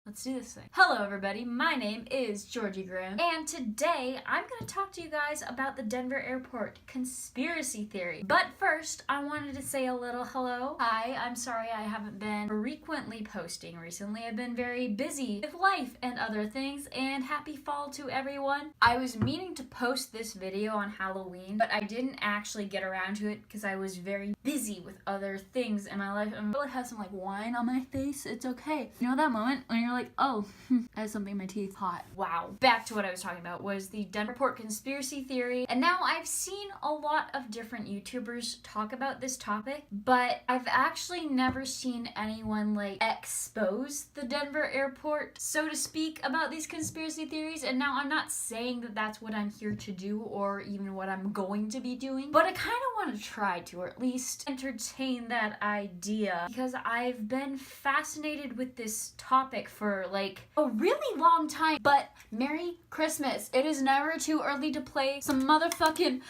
Let's do this thing. Hello everybody, my name is Georgi Grimm, and today I'm going to talk to you guys about the Denver airport conspiracy theory. But first, I wanted to say a little hello. Hi, I'm sorry I haven't been frequently posting recently. I've been very busy with life and other things, and happy fall to everyone. I was meaning to post this video on Halloween, but I didn't actually get around to it because I was very busy with other things in my life. I'm really have some like wine on my face. It's okay. You know that moment when you're like, oh, I have something in my teeth. Hot. Wow. Back to what I was talking about was the Denver airport conspiracy theory. And now I've seen a lot of different YouTubers talk about this topic, but I've actually never seen anyone like expose the Denver airport, so to speak, about these conspiracy theories. And now I'm not saying that that's what I'm here to do or even what I'm going to be doing, but I kind of want to try to, or at least entertain that idea, because I've been fascinated with this topic for like a really long time. But Merry Christmas. It is never too early to play some motherfucking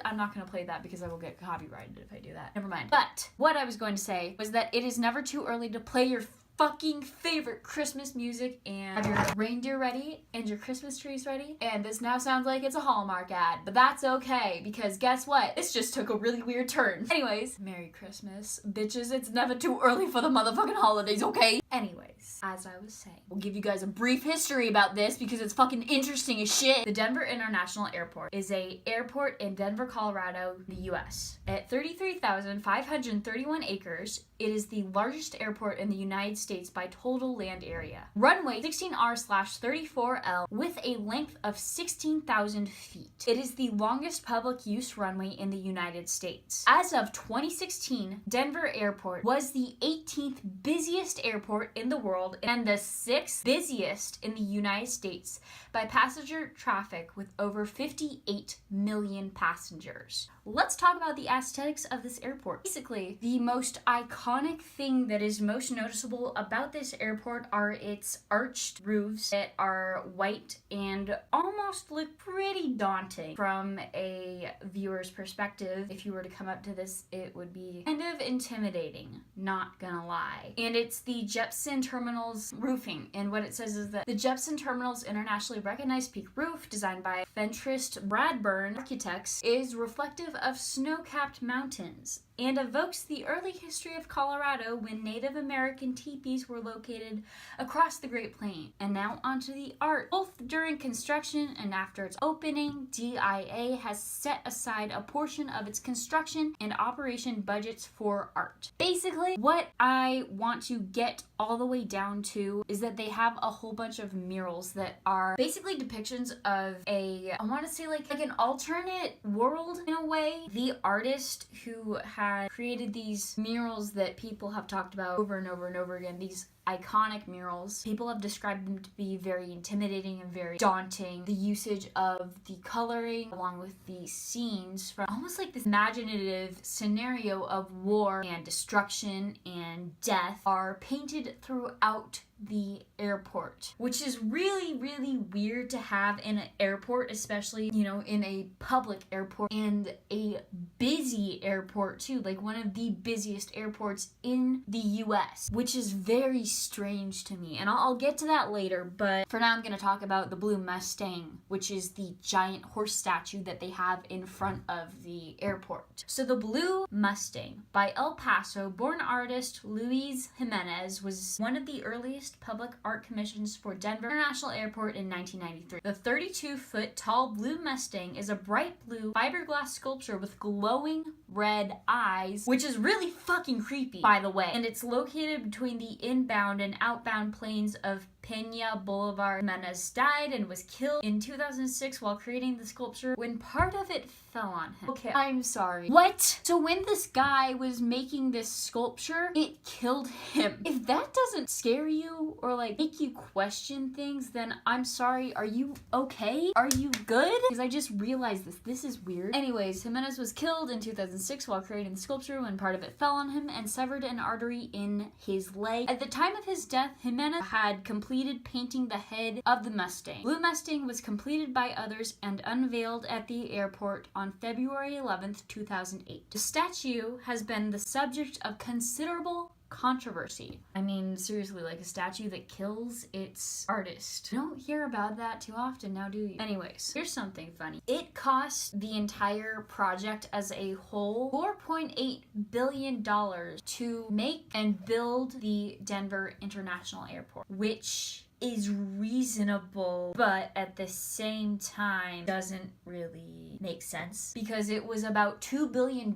I'm not gonna play that because I will get copyrighted if I do that. Never mind. But what I was going to say was that it is never too early to play your fucking favorite Christmas music and have your reindeer ready and your Christmas trees ready. And this now sounds like it's a Hallmark ad, but that's okay, because guess what? This just took a really weird turn. Anyways, Merry Christmas, bitches. It's never too early for the motherfucking holidays, okay? Anyways, as I was saying, we'll give you guys a brief history about this because it's fucking interesting as shit. The Denver International Airport is a airport in Denver, Colorado, the US. At 33,531 acres, it is the largest airport in the United States by total land area. Runway 16R/34L with a length of 16,000 feet. It is the longest public use runway in the United States. As of 2016, Denver Airport was the 18th busiest airport in the world and the 6th busiest in the United States by passenger traffic with over 58 million passengers. Let's talk about the aesthetics of this airport. Basically, the most iconic thing that is most noticeable about this airport are its arched roofs that are white and almost look pretty daunting from a viewer's perspective. If you were to come up to this, it would be kind of intimidating, not gonna lie. And it's the Jepson Terminal's roofing, and what it says is that the Jepson Terminal's internationally recognized peak roof, designed by Fentress Bradburn Architects, is reflective of snow-capped mountains and evokes the early history of Colorado when Native American teepees were located across the Great Plain. And now onto the art. Both during construction and after its opening, DIA has set aside a portion of its construction and operation budgets for art. Basically, what I want to get all the way down to is that they have a whole bunch of murals that are basically depictions of I want to say like an alternate world in a way. The artist who had created these murals that people have talked about over and over and over again, these iconic murals, people have described them to be very intimidating and very daunting. The usage of the coloring along with the scenes from almost like this imaginative scenario of war and destruction and death are painted throughout the airport, which is really, really weird to have in an airport, especially, you know, in a public airport and a busy airport too, like one of the busiest airports in the US, which is very strange to me. And I'll get to that later, but for now I'm going to talk about the Blue Mustang, which is the giant horse statue that they have in front of the airport. So the Blue Mustang by El Paso born artist Luis Jimenez was one of the earliest public art commissions for Denver International Airport in 1993. The 32-foot tall Blue Mustang is a bright blue fiberglass sculpture with glowing red eyes, which is really fucking creepy, by the way. And it's located between the inbound and outbound planes of Peña Boulevard. Jimenez died and was killed in 2006 while creating the sculpture when part of it fell on him. Okay, I'm sorry. What? So when this guy was making this sculpture, it killed him. If that doesn't scare you or like make you question things, then I'm sorry. Are you okay? Are you good? Because I just realized this. This is weird. Anyways, Jimenez was killed in 2006 while creating the sculpture when part of it fell on him and severed an artery in his leg. At the time of his death, Jimenez had completed painting the head of the Mustang. Blue Mustang was completed by others and unveiled at the airport on February 11th, 2008. The statue has been the subject of considerable controversy. I mean, seriously, like a statue that kills its artist. You don't hear about that too often now, do you? Anyways, here's something funny. It cost the entire project as a whole $4.8 billion to make and build the Denver International Airport, which is reasonable, but at the same time doesn't really make sense because it was about $2 billion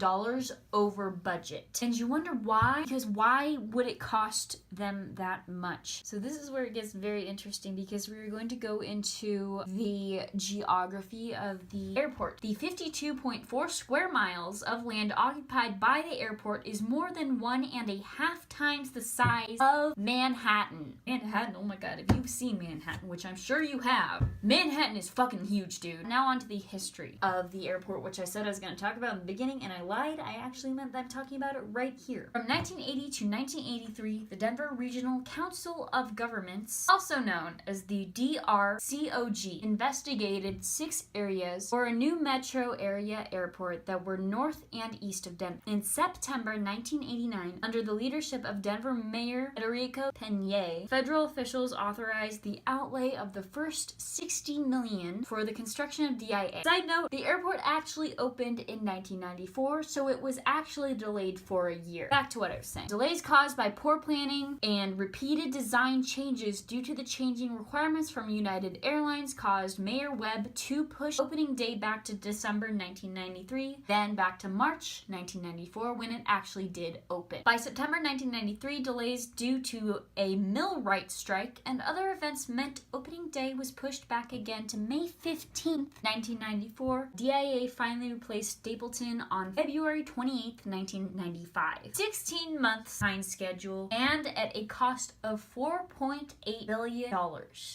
over budget. And you wonder why? Because why would it cost them that much? So this is where it gets very interesting because we're going to go into the geography of the airport. The 52.4 square miles of land occupied by the airport is more than 1.5 times the size of Manhattan. Manhattan, oh my god, if you've seen Manhattan, which I'm sure you have, Manhattan is fucking huge, dude. Now on to the history of the airport, which I said I was going to talk about in the beginning, and I lied. I actually meant that I'm talking about it right here. From 1980 to 1983, the Denver Regional Council of Governments, also known as the DRCOG, investigated 6 areas for a new metro area airport that were north and east of Denver. In September 1989, under the leadership of Denver Mayor Federico Peña, federal officials authorized the outlay of the first $60 million for the construction of DIA. Side note, the airport actually opened in 1994, so it was actually delayed for a year. Back to what I was saying. Delays caused by poor planning and repeated design changes due to the changing requirements from United Airlines caused Mayor Webb to push opening day back to December 1993, then back to March 1994 when it actually did open. By September 1993, delays due to a millwright strike and other events meant opening day was pushed back again to May 15th, 1994. DIA finally replaced Stapleton on February 28th, 1995. 16-month time schedule and at a cost of $4.8 billion.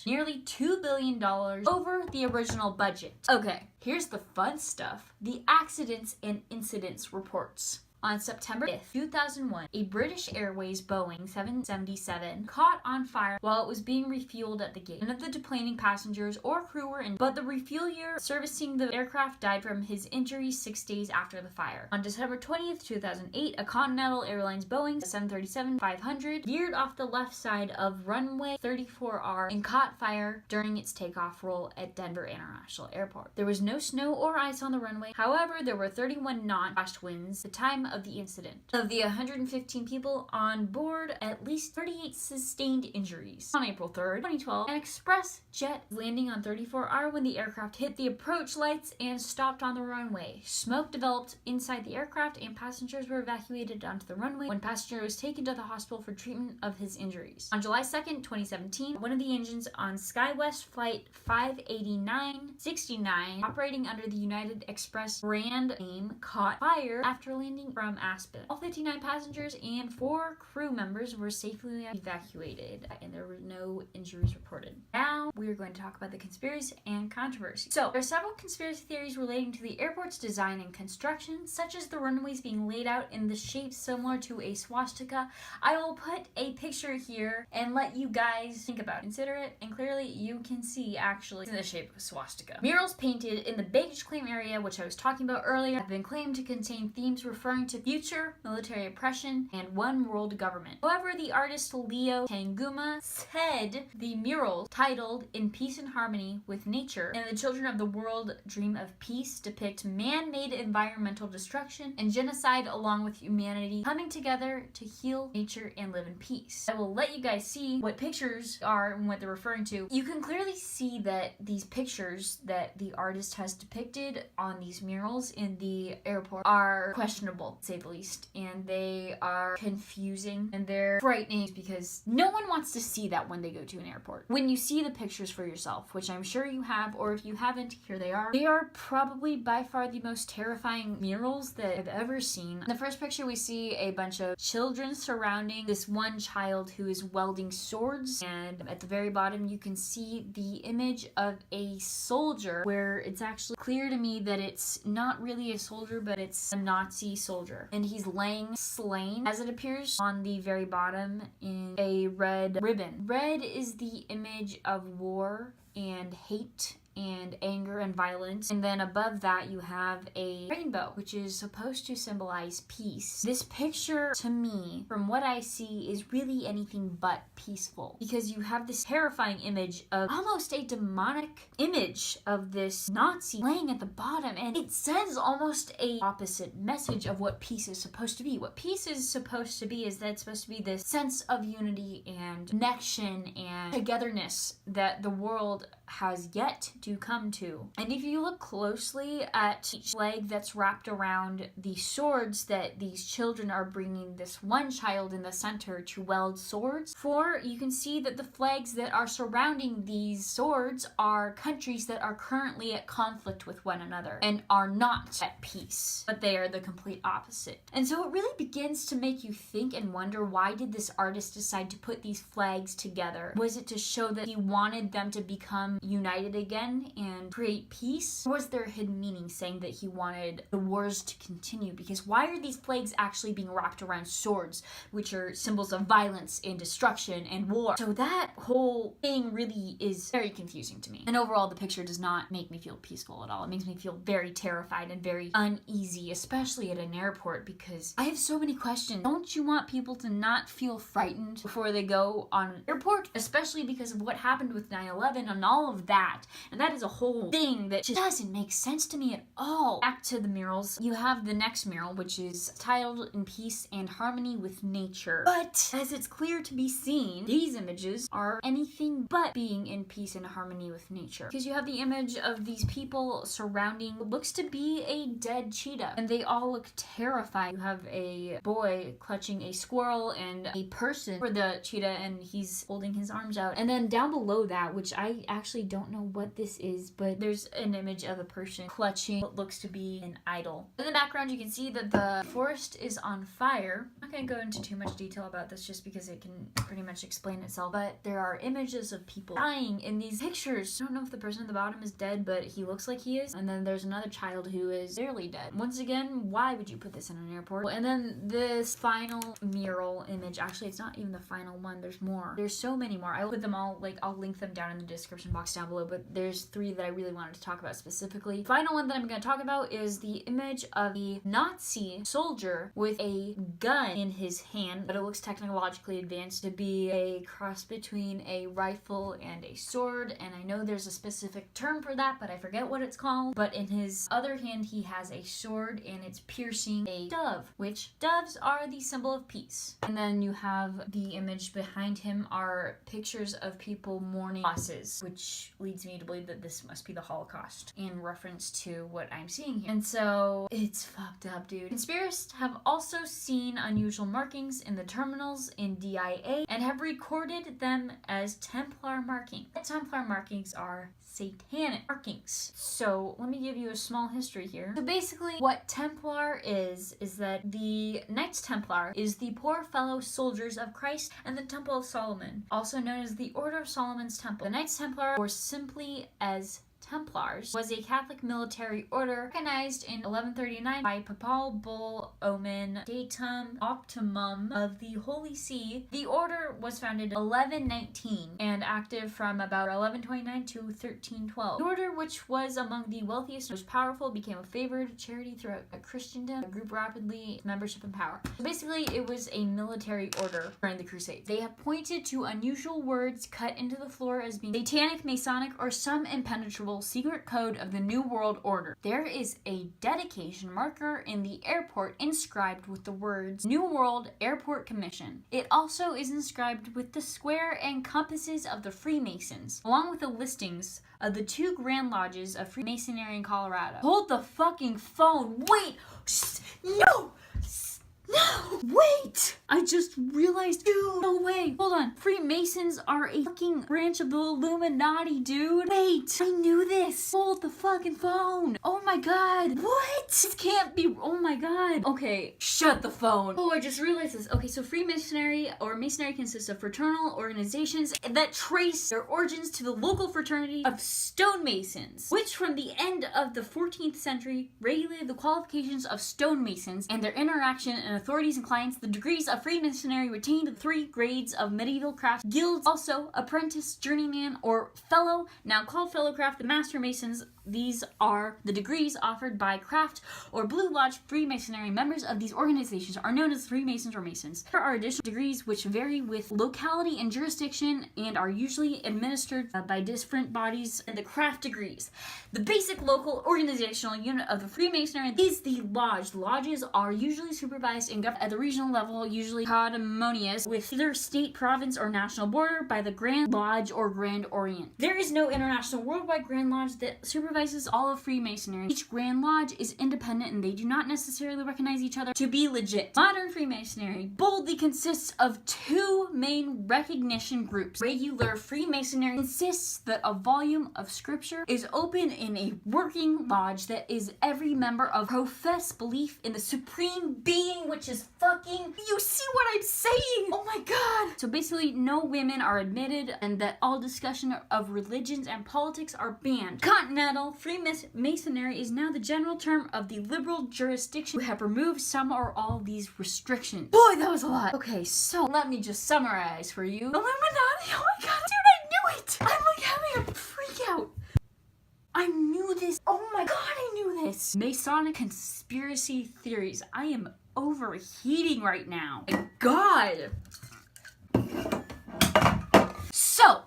Nearly $2 billion over the original budget. Okay, here's the fun stuff. The accidents and incidents reports. On September 5th, 2001, a British Airways Boeing 777 caught on fire while it was being refueled at the gate. None of the deplaning passengers or crew were injured, but the refueler servicing the aircraft died from his injuries 6 days after the fire. On December 20th, 2008, a Continental Airlines Boeing 737-500 veered off the left side of runway 34R and caught fire during its takeoff roll at Denver International Airport. There was no snow or ice on the runway. However, there were 31 knot gust winds at the time of the incident. Of the 115 people on board, at least 38 sustained injuries. On April 3rd, 2012, an express jet landing on 34R when the aircraft hit the approach lights and stopped on the runway. Smoke developed inside the aircraft and passengers were evacuated onto the runway when passenger was taken to the hospital for treatment of his injuries. On July 2nd, 2017, one of the engines on SkyWest Flight 589-69 operating under the United Express brand name caught fire after landing from Aspen. All 59 passengers and 4 crew members were safely evacuated, and there were no injuries reported. Now, we are going to talk about the conspiracy and controversy. So, there are several conspiracy theories relating to the airport's design and construction, such as the runways being laid out in the shape similar to a swastika. I will put a picture here and let you guys think about it. Consider it, and clearly you can see actually it's in the shape of a swastika. Murals painted in the baggage claim area, which I was talking about earlier, have been claimed to contain themes referring to future military oppression and one world government. However, the artist Leo Tanguma said the murals, titled In Peace and Harmony with Nature and the Children of the World Dream of Peace, depict man-made environmental destruction and genocide along with humanity coming together to heal nature and live in peace. I will let you guys see what pictures are and what they're referring to. You can clearly see that these pictures that the artist has depicted on these murals in the airport are questionable, to say the least, and they are confusing and they're frightening because no one wants to see that when they go to an airport. When you see the pictures for yourself, which I'm sure you have, or if you haven't, here they are probably by far the most terrifying murals that I've ever seen. In the first picture, we see a bunch of children surrounding this one child who is welding swords, and at the very bottom you can see the image of a soldier where it's actually clear to me that it's not really a soldier, but it's a Nazi soldier, and he's laying slain, as it appears on the very bottom, in a red ribbon. Red is the image of war and hate and anger and violence. And then above that you have a rainbow, which is supposed to symbolize peace. This picture, to me, from what I see, is really anything but peaceful, because you have this terrifying image of almost a demonic image of this Nazi laying at the bottom, and it says almost a opposite message of what peace is supposed to be. What peace is supposed to be is that it's supposed to be this sense of unity and connection and togetherness that the world has yet to come to. And if you look closely at each flag that's wrapped around the swords that these children are bringing this one child in the center to weld swords for, you can see that the flags that are surrounding these swords are countries that are currently at conflict with one another and are not at peace, but they are the complete opposite. And so it really begins to make you think and wonder, why did this artist decide to put these flags together? Was it to show that he wanted them to become united again and create peace? Or was there a hidden meaning saying that he wanted the wars to continue? Because why are these flags actually being wrapped around swords, which are symbols of violence and destruction and war? So that whole thing really is very confusing to me. And overall, the picture does not make me feel peaceful at all. It makes me feel very terrified and very uneasy, especially at an airport, because I have so many questions. Don't you want people to not feel frightened before they go on an airport? Especially because of what happened with 9/11 and all of that. And that is a whole thing that just doesn't make sense to me at all. Back to the murals, you have the next mural, which is titled "In Peace and Harmony with Nature." But as it's clear to be seen, these images are anything but being in peace and harmony with nature. Because you have the image of these people surrounding what looks to be a dead cheetah, and they all look terrified. You have a boy clutching a squirrel and a person for the cheetah, and he's holding his arms out. And then down below that, which I actually don't know what this is, but there's an image of a person clutching what looks to be an idol. In the background, you can see that the forest is on fire. I'm not going to go into too much detail about this just because it can pretty much explain itself, but there are images of people dying in these pictures. I don't know if the person at the bottom is dead, but he looks like he is. And then there's another child who is barely dead. Once again, why would you put this in an airport? And then this final mural image, actually it's not even the final one, there's more. There's so many more. I will put them all, I'll link them down in the description box down below, but there's three that I really wanted to talk about specifically. The final one that I'm going to talk about is the image of a Nazi soldier with a gun in his hand, but it looks technologically advanced to be a cross between a rifle and a sword, and I know there's a specific term for that, but I forget what it's called. But in his other hand he has a sword, and it's piercing a dove, which doves are the symbol of peace. And then you have the image behind him are pictures of people mourning losses, which leads me to believe that this must be the Holocaust in reference to what I'm seeing here. And so it's fucked up, dude. Conspiracists have also seen unusual markings in the terminals in DIA and have recorded them as Templar markings. Templar markings are satanic markings. So let me give you a small history here. So basically what Templar is that the Knights Templar is the poor fellow soldiers of Christ and the Temple of Solomon, also known as the Order of Solomon's Temple. The Knights Templar, or simply as Templars, was a Catholic military order recognized in 1139 by Papal Bull Omen Datum Optimum of the Holy See. The order was founded in 1119 and active from about 1129 to 1312. The order, which was among the wealthiest and most powerful, became a favored charity throughout Christendom, grew rapidly membership and power. So basically, it was a military order during the Crusades. They have pointed to unusual words cut into the floor as being satanic, Masonic, or some impenetrable secret code of the New World Order. There is a dedication marker in the airport inscribed with the words New World Airport Commission. It also is inscribed with the square and compasses of the Freemasons, along with the listings of the 2 Grand Lodges of Freemasonry in Colorado. Hold the fucking phone. Wait! No! No! Wait! I just realized, dude, no way. Hold on. Freemasons are a fucking branch of the Illuminati, dude. Wait, I knew this. Hold the fucking phone. Oh my god. What? This can't be, oh my god. Okay, shut the phone. Oh, I just realized this. Okay, so Freemasonry or Masonry consists of fraternal organizations that trace their origins to the local fraternity of stonemasons, which from the end of the 14th century regulated the qualifications of stonemasons and their interaction in a authorities and clients. The degrees of Freemasonry retained the 3 grades of medieval craft guilds, also apprentice, journeyman, or fellow, now called fellowcraft. The Master Masons, these are the degrees offered by craft or Blue Lodge Freemasonry. Members of these organizations are known as Freemasons or Masons. There are additional degrees which vary with locality and jurisdiction and are usually administered by different bodies. And the craft degrees. The basic local organizational unit of the Freemasonry is the lodge. Lodges are usually supervised and governed at the regional level, usually coterminous with either state, province, or national border by the Grand Lodge or Grand Orient. There is no international worldwide Grand Lodge that supervises all of Freemasonry. Each Grand Lodge is independent and they do not necessarily recognize each other to be legit. Modern Freemasonry boldly consists of 2 main recognition groups. Regular Freemasonry insists that a volume of scripture is open in a working lodge that is every member of profess belief in the supreme being, which is fucking, you see what I'm saying? Oh my god. So basically no women are admitted and that all discussion of religions and politics are banned. Continental Freemasonry is now the general term of the liberal jurisdiction who have removed some or all of these restrictions. Boy, that was a lot. Okay, so let me just summarize for you. Illuminati, oh my god, dude, I knew it! I'm like having a freak out. I knew this. Oh my god, I knew this. Masonic conspiracy theories. I am overheating right now. My god. So,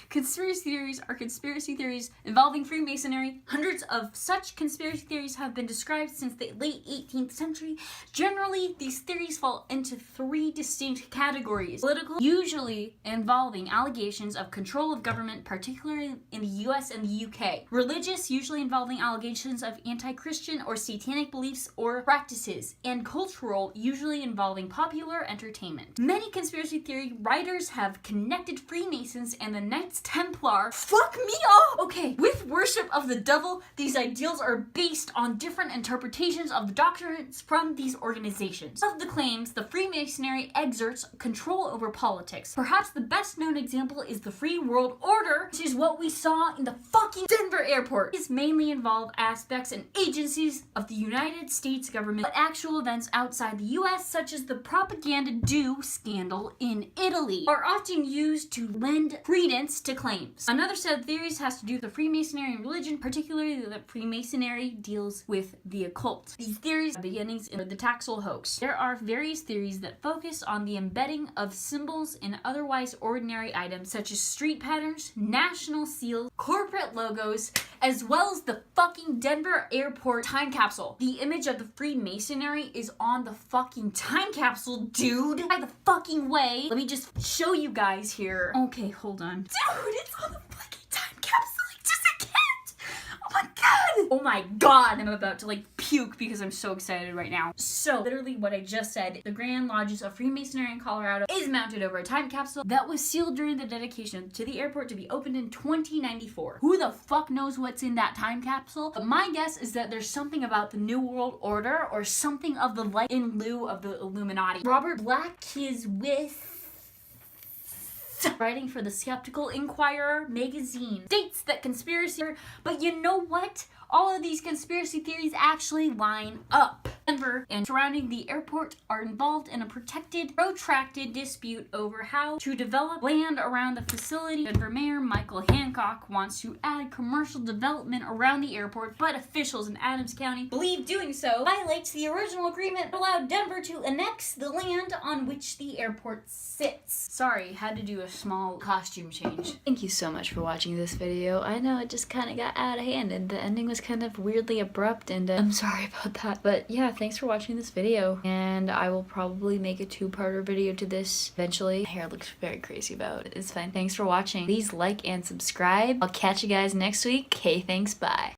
conspiracy theories are conspiracy theories involving Freemasonry. Hundreds of such conspiracy theories have been described since the late 18th century. Generally, these theories fall into 3 distinct categories. Political, usually involving allegations of control of government, particularly in the US and the UK. Religious, usually involving allegations of anti-Christian or satanic beliefs or practices. And cultural, usually involving popular entertainment. Many conspiracy theory writers have connected Freemasons and the Knights Templar, fuck me off! Okay, with worship of the devil, these ideals are based on different interpretations of the doctrines from these organizations. Of the claims, the Freemasonry exerts control over politics. Perhaps the best known example is the Free World Order, which is what we saw in the fucking Denver airport. These mainly involve aspects and agencies of the United States government, but actual events outside the US, such as the propaganda do scandal in Italy, are often used to lend credence to claims. Another set of theories has to do with the Freemasonry and religion, particularly that Freemasonry deals with the occult. These theories have beginnings in the Taxel hoax. There are various theories that focus on the embedding of symbols in otherwise ordinary items such as street patterns, national seals, corporate logos, as well as the fucking Denver airport time capsule. The image of the Freemasonry is on the fucking time capsule, dude. By the fucking way, let me just show you guys here. Okay, hold on. Dude, it's on the fucking time capsule. I just can't. Oh my god. Oh my god. I'm about to like puke because I'm so excited right now. So literally what I just said, the Grand Lodges of Freemasonry in Colorado is mounted over a time capsule that was sealed during the dedication to the airport to be opened in 2094. Who the fuck knows what's in that time capsule? But my guess is that there's something about the New World Order or something of the light in lieu of the Illuminati. Robert Black is with writing for the Skeptical Inquirer magazine states that conspiracy, but you know what? All of these conspiracy theories actually line up. Denver and surrounding the airport are involved in a protected, protracted dispute over how to develop land around the facility. Denver Mayor Michael Hancock wants to add commercial development around the airport, but officials in Adams County believe doing so violates the original agreement that allowed Denver to annex the land on which the airport sits. Sorry, had to do a small costume change. Thank you so much for watching this video. I know it just kind of got out of hand and the ending was kind of weirdly abrupt and I'm sorry about that. But yeah, thanks for watching this video and I will probably make a 2-parter video to this eventually. My hair looks very crazy about it. It's fine. Thanks for watching. Please like and subscribe. I'll catch you guys next week. Okay, thanks. Bye.